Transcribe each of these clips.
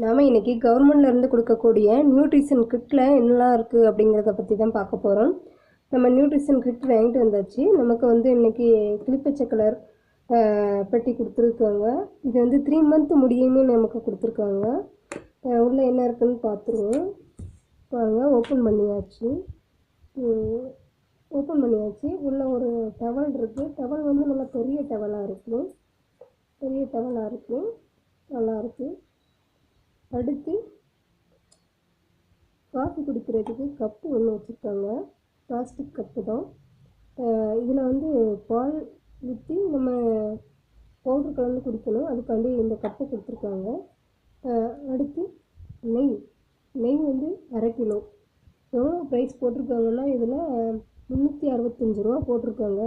நாம் இன்றைக்கி கவர்மெண்ட்லேருந்து கொடுக்கக்கூடிய நியூட்ரிஷன் கிட்டில் என்னெல்லாம் இருக்குது அப்படிங்கிறத பற்றி தான் பார்க்க போகிறோம். நம்ம நியூட்ரிஷன் கிட் வாங்கிட்டு வந்தாச்சு. நமக்கு வந்து இன்றைக்கி கிளிப்பச்சை கலர் பெட்டி கொடுத்துருக்காங்க. இது வந்து 3 மந்த் முடியுமே நமக்கு கொடுத்துருக்காங்க. உள்ளே என்ன இருக்குதுன்னு பார்த்துருவோம். பாருங்கள், ஓப்பன் பண்ணியாச்சு. உள்ளே ஒரு டவல் இருக்குது. டவல் வந்து நல்லா பெரிய டவலாக இருக்குது. நல்லாயிருக்கு. அடுத்து காஃபி குடிக்கிறதுக்கு கப்பு ஒன்று வச்சுருக்காங்க. பிளாஸ்டிக் கப்பு தான். இதில் வந்து பால் ஊற்றி நம்ம பவுட்ரு கலந்து குடிக்கணும். அதுக்காண்டி இந்த கப்பு கொடுத்துருக்காங்க. அடுத்து நெய் வந்து 1/2 கிலோ. எவ்வளோ ப்ரைஸ் போட்டிருக்காங்கன்னா இதில் 365 ரூபா போட்டிருக்காங்க.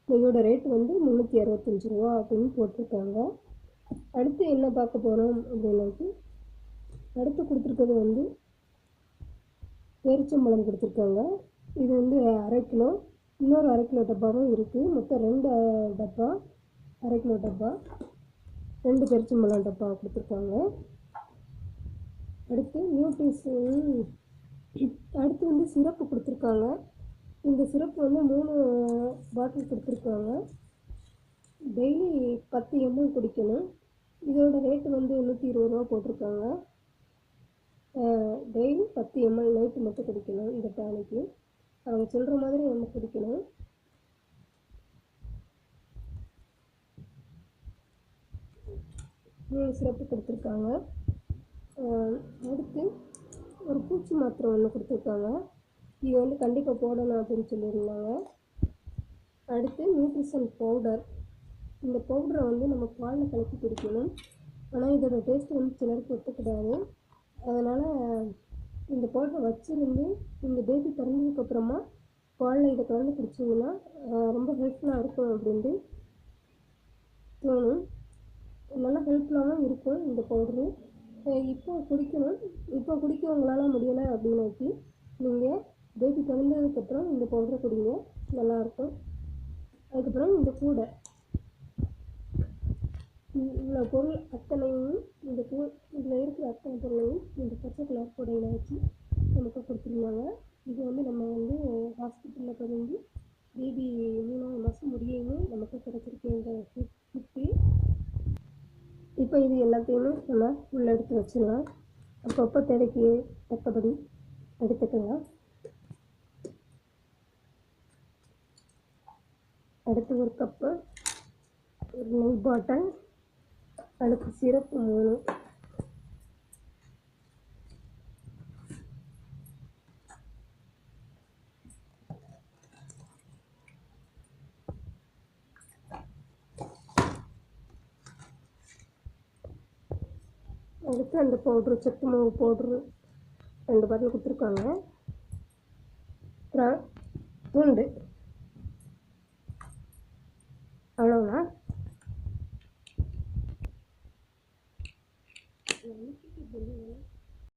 நெய்யோட ரேட் வந்து 365 ரூபா அப்படின்னு போட்டிருக்காங்க. அடுத்து என்ன பார்க்க போகிறோம் அப்படின்னாக்கி, அடுத்து கொடுத்துருக்கிறது வந்து பேரிச்சம்பழம் கொடுத்துருக்காங்க. இது வந்து 1/2 கிலோ. இன்னொரு 1/2 கிலோ டப்பாவும் இருக்குது. மொத்தம் 2 டப்பா, 1/2 கிலோ டப்பா, 2 பேரிச்சம்பழம் டப்பா கொடுத்துருக்காங்க. அடுத்து அடுத்து வந்து சிரப்பு கொடுத்துருக்காங்க. இந்த சிரப்பு வந்து 3 பாட்டில் கொடுத்துருக்காங்க. டெய்லி 10 ml குடிக்கணும். இதோட ரேட்டு வந்து 120 ரூபா போட்டிருக்காங்க. டெய்லி 10 ml நைட்டு மட்டும் குடிக்கணும். இந்த டானிக்கு அவங்க சொல்கிற மாதிரி நம்ம குடிக்கணும். சிறப்பு கொடுத்துருக்காங்க. அடுத்து ஒரு பூச்சி மாத்திரை ஒன்று கொடுத்துருக்காங்க. இது வந்து கண்டிப்பாக போடணும் அப்படின்னு சொல்லியிருந்தாங்க. அடுத்து நியூட்ரிஷன் பவுடர். இந்த பவுடரை வந்து நம்ம பாலில் கலக்கி குடிக்கணும். ஆனால் இதோட டேஸ்ட் வந்து சிலருக்கு ஒத்துக்கிடாது. அதனால் இந்த பவுடரை வச்சுருந்து இந்த பேபி பிறந்ததுக்கப்புறமா பாலில் இதை கலந்து குடிச்சிங்கன்னா ரொம்ப ஹெல்ப்ஃபுல்லாக இருக்கும் அப்படின்ட்டு தோணும். நல்லா ஹெல்ப்ஃபுல்லாகவும் இருக்கும் இந்த பவுட்ரு. இப்போ குடிக்க உங்களால் முடியலை அப்படின்னாக்கி நீங்கள் பேபி பிறந்ததுக்கப்புறம் இந்த பவுடரை குடிங்க, நல்லாயிருக்கும். அதுக்கப்புறம் இந்த கூடை இவ்வளோ பொருள் அத்தனையும் இதில் இருக்கிற அத்தனை பொருளையும் இந்த பச்சை கலர் கூடையில் வச்சு நமக்கு கொடுத்துருந்தாங்க. இது வந்து நம்ம வந்து ஹாஸ்பிட்டலில் பிறந்து பேபி 3ஆவது மாதம் முடியுமே நமக்கு கிடச்சிருக்கு இந்த கிட்டு. இப்போ இது எல்லாத்தையுமே நம்ம உள்ளே எடுத்து வச்சிடலாம். அப்பப்போ தேவைக்கு தக்கபடி எடுத்துக்கலாம். அடுத்து ஒரு கப்பு, ஒரு நெய் பாட்டில், அடுத்து சிரப்பு 3, அடுத்து அந்த பவுட்ரு, சத்து மாவு பவுட்ரு 2 பாட்டில் கொடுத்துருக்காங்க. துண்டு